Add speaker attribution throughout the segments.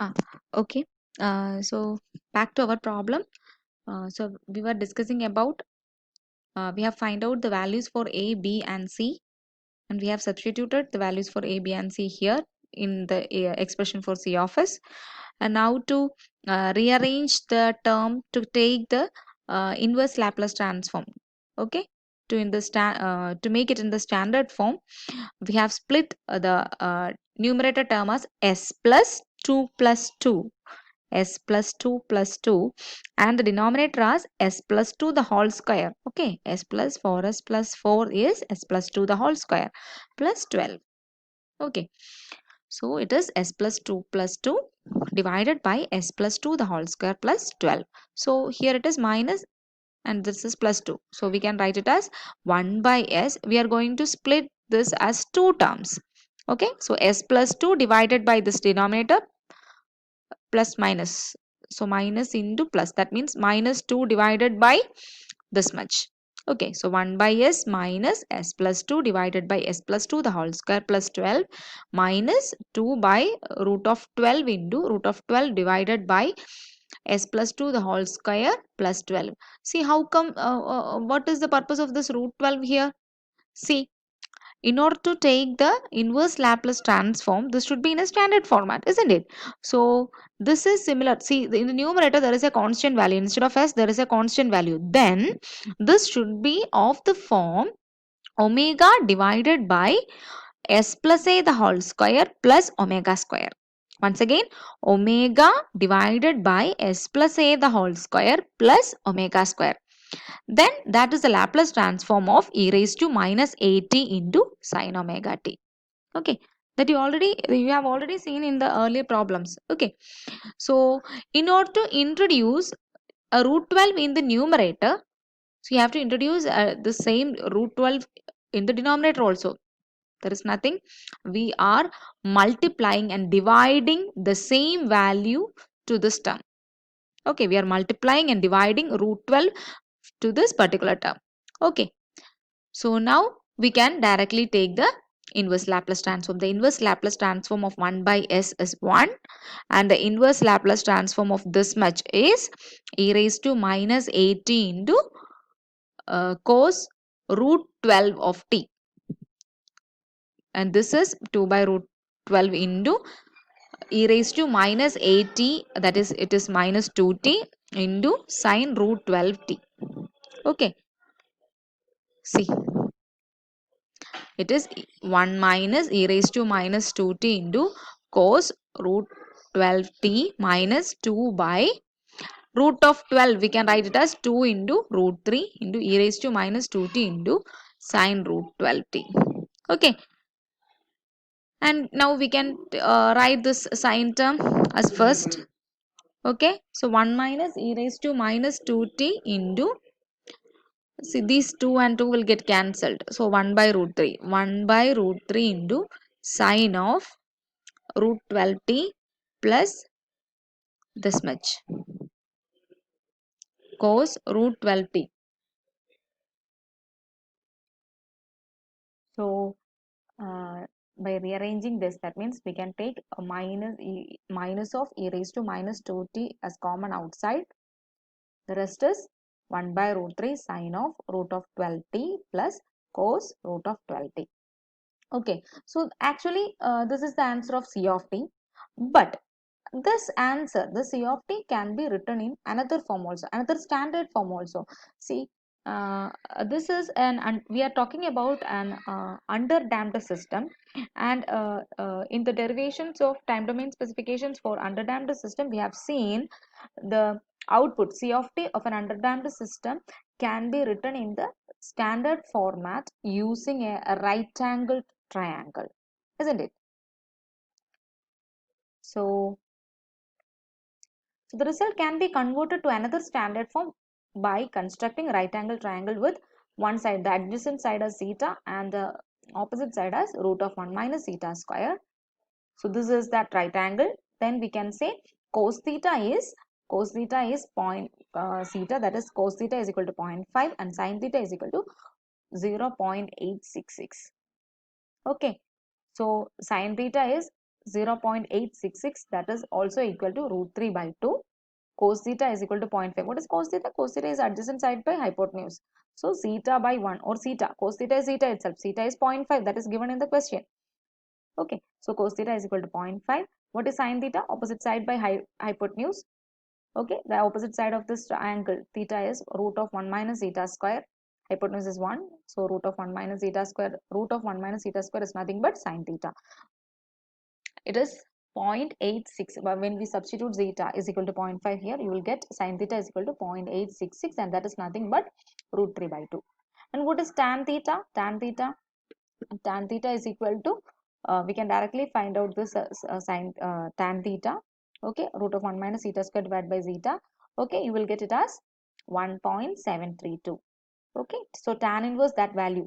Speaker 1: Ah, okay. So back to our problem. So we were discussing about we have find out the values for A, B, and C, and we have substituted the values for A, B, and C here in the expression for C of S. And now to rearrange the term to take the inverse Laplace transform. Okay. To make it in the standard form, we have split the numerator term as S plus 2 plus 2. S plus 2 plus 2 and the denominator as S plus 2 the whole square. Okay, S plus 4S plus 4 is S plus 2 the whole square plus 12. Okay, so it is S plus 2 plus 2 divided by S plus 2 the whole square plus 12. So here it is minus and this is plus 2. So we can write it as 1 by S. We are going to split this as two terms. Okay, so S plus 2 divided by this denominator plus minus. So minus into plus, that means minus 2 divided by this much. Okay, so 1 by S minus S plus 2 divided by S plus 2 the whole square plus 12 minus 2 by root of 12 into root of 12 divided by S plus 2 the whole square plus 12. See how come, what is the purpose of this root 12 here? See, in order to take the inverse Laplace transform, this should be in a standard format, isn't it? So this is similar. See, in the numerator there is a constant value. Instead of S, there is a constant value. Then this should be of the form omega divided by S plus A the whole square plus omega square. Once again, omega divided by S plus A the whole square plus omega square. Then that is the Laplace transform of e raised to minus at into sine omega t. Okay, that you have already seen in the earlier problems. Okay, so in order to introduce a root 12 in the numerator, so you have to introduce the same root 12 in the denominator also. There is nothing. We are multiplying and dividing the same value to this term. Okay, we are multiplying and dividing root 12 to this particular term. Okay, so now we can directly take the inverse Laplace transform. The inverse Laplace transform of 1 by S is 1 and the inverse Laplace transform of this much is e raised to minus 80 into cos root 12 of t, and this is 2 by root 12 into e raised to minus 80, that is it is minus 2t into sine root 12t. Okay, see, it is 1 minus e raised to minus 2t into cos root 12t minus 2 by root of 12. We can write it as 2 into root 3 into e raised to minus 2t into sine root 12t. Okay. And now we can write this sine term as first. Okay. So 1 minus e raised to minus 2t into, see, these 2 and 2 will get cancelled. So 1 by root 3. 1 by root 3 into sine of root 12t plus this much cos root 12t. So by rearranging this, that means we can take a minus of e raised to minus 2t as common outside. The rest is 1 by root 3 sine of root of 12t plus cos root of 12t. Okay, so actually this is the answer of C of t, but this answer, the C of t, can be written in another form also, another standard form also. See, this is we are talking about an underdamped system, and in the derivations of time domain specifications for underdamped system, we have seen the output C of t of an underdamped system can be written in the standard format using a right angled triangle, isn't it? So the result can be converted to another standard form by constructing a right angle triangle with one side, the adjacent side as theta and the opposite side as root of 1 minus theta square. So this is that right angle. Then we can say cos theta is point theta, that is cos theta is equal to 0.5 and sin theta is equal to 0.866. Okay, so sin theta is 0.866, that is also equal to root 3 by 2. Cos theta is equal to 0.5. What is cos theta? Cos theta is adjacent side by hypotenuse. So theta by 1 or theta. Cos theta is theta itself. Theta is 0.5. That is given in the question. Okay. So cos theta is equal to 0.5. What is sin theta? Opposite side by hypotenuse. Okay. The opposite side of this angle theta is root of 1 minus theta square. Hypotenuse is 1. So root of 1 minus theta square. Root of 1 minus theta square is nothing but sin theta. It is 0.86, but when we substitute zeta is equal to 0.5 here, you will get sin theta is equal to 0.866, and that is nothing but root 3 by 2. And what is tan theta? Tan theta is equal to, we can directly find out this tan theta. Okay, root of 1 minus theta squared divided by zeta. Okay, you will get it as 1.732. Okay, so tan inverse that value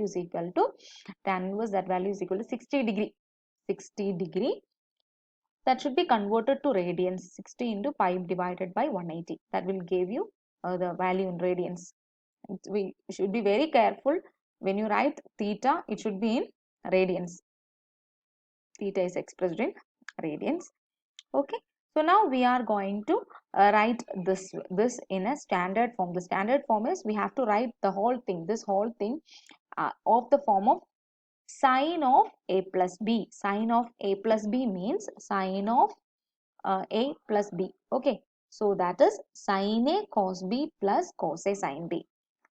Speaker 1: is equal to 60 degree. 60 degree, that should be converted to radians. 60 into 5 divided by 180, that will give you the value in radians. We should be very careful when you write theta, it should be in radians. Theta is expressed in radians. Okay, so now we are going to write this in a standard form. The standard form is we have to write the whole thing, this whole thing of the form of sine of a plus b. Sine of a plus b means sine of a plus b. Okay, so that is sine a cos b plus cos a sin b.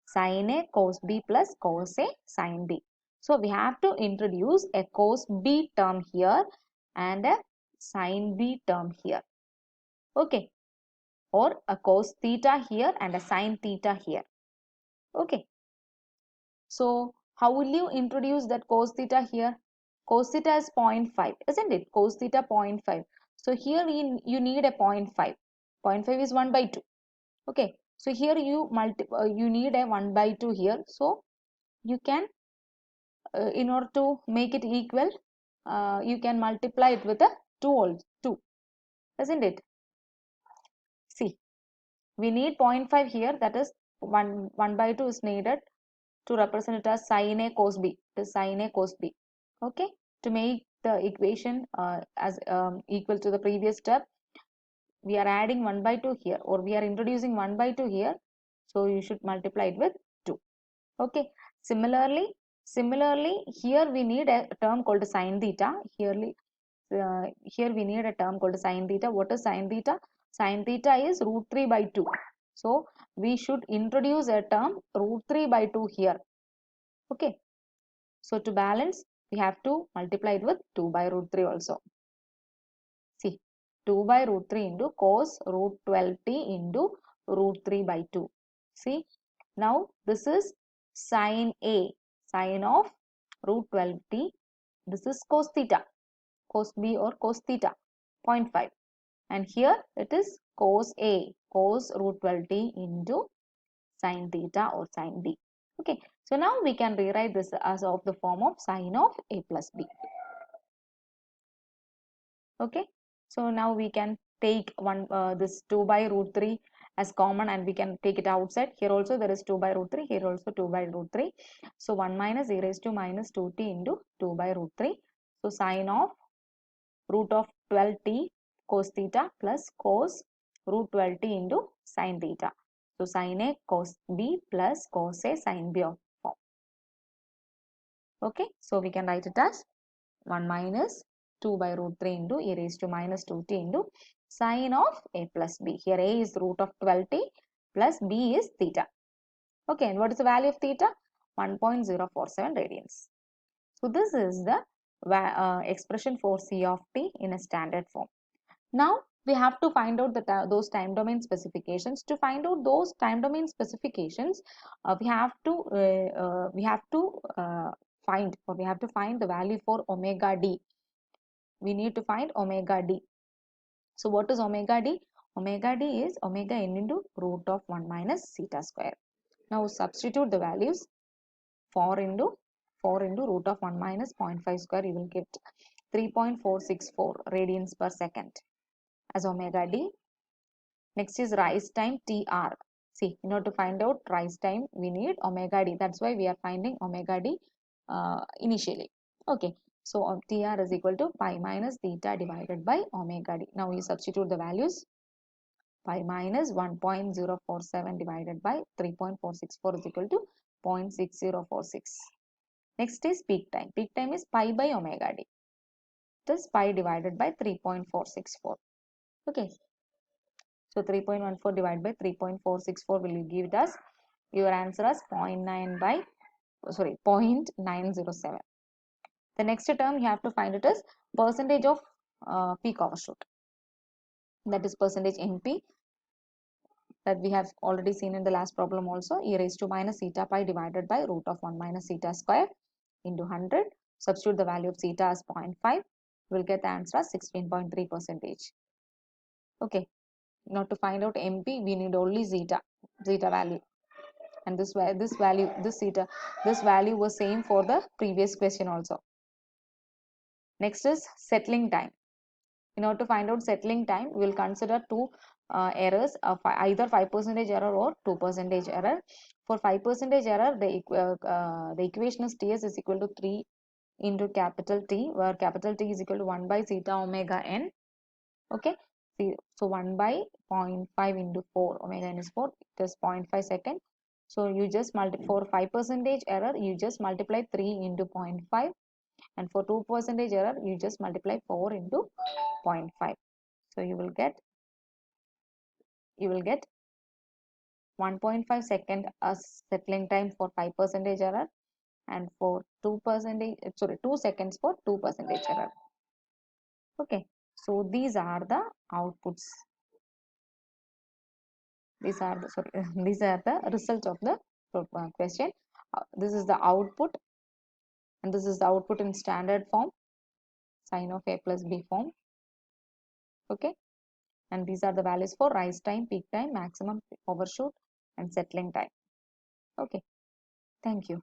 Speaker 1: Sine a cos b plus cos a sin b. So we have to introduce a cos b term here and a sin b term here. Okay, or a cos theta here and a sin theta here. Okay, so how will you introduce that cos theta here? Cos theta is 0.5, isn't it? Cos theta 0.5. So here you need a 0.5. 0.5 is 1 by 2. Okay, so here you need a 1 by 2 here. So you can, in order to make it equal, you can multiply it with a 2, isn't it? See, we need 0.5 here, that is 1 by 2 is needed to represent it as sin a cos b. It is sin a cos b. Okay, to make the equation as equal to the previous step, we are adding 1 by 2 here, or we are introducing 1 by 2 here. So you should multiply it with 2. Okay, similarly here we need a term called sin theta. Here we need a term called sin theta. What is sin theta? Sin theta is root 3 by 2. So we should introduce a term root 3 by 2 here. Okay, so to balance, we have to multiply it with 2 by root 3 also. See, 2 by root 3 into cos root 12t into root 3 by 2. See, now this is sin A, sine of root 12t. This is cos theta, cos B or cos theta, 0.5. And here it is cos A, cos root 12t into sin theta or sin B. Okay, so now we can rewrite this as of the form of sine of A plus B. Okay, so now we can take this 2 by root 3 as common, and we can take it outside. Here also there is 2 by root 3, here also 2 by root 3. So 1 minus e raised to minus 2t into 2 by root 3. So sine of root of 12t cos theta plus cos root 12t into sin theta. So sin A cos B plus cos A sin B of form. Okay, so we can write it as 1 minus 2 by root 3 into e raised to minus 2t into sine of A plus B. Here A is root of 12t plus B is theta. Okay, and what is the value of theta? 1.047 radians. So this is the expression for C of t in a standard form. Now we have to find out those time domain specifications. To find out those time domain specifications, we have to find the value for omega d. We need to find omega d. So what is omega d? Omega d is omega n into root of 1 minus theta square. Now substitute the values. 4 into root of 1 minus 0.5 square, you will get 3.464 radians per second as omega d. Next is rise time TR. See, in order to find out rise time, we need omega d. That's why we are finding omega d initially. Okay, So TR is equal to pi minus theta divided by omega d. Now you substitute the values. Pi minus 1.047 divided by 3.464 is equal to 0.6046. Next is peak time. Peak time is pi by omega d. This pi divided by 3.464. Okay. So 3.14 divided by 3.464 will give us your answer as 0.907. The next term you have to find it is percentage of peak overshoot. That is percentage NP, that we have already seen in the last problem also. E raised to minus theta pi divided by root of 1 minus theta square into 100. Substitute the value of theta as 0.5. We will get the answer as 16.3 percentage. Okay. Now to find out MP, we need only zeta value. And this value was same for the previous question also. Next is settling time. In order to find out settling time, we will consider two errors of either 5% error or 2% error. For 5% error, the equation is Ts is equal to 3 into capital T, where capital T is equal to 1 by zeta omega n. Okay, so 1 by 0.5 into 4, omega n is 4, it is 0.5 second. So you just multiply for 5% error, you just multiply 3 into 0.5, and for 2% error, you just multiply 4 into 0.5. So you will get 1.5 second as settling time for 5% error, and for 2 seconds for 2% error. Okay, so these are the outputs. These are the results of the question. This is the output, and this is the output in standard form, sine of a plus b form. Okay, and these are the values for rise time, peak time, maximum overshoot, and settling time. Okay, thank you.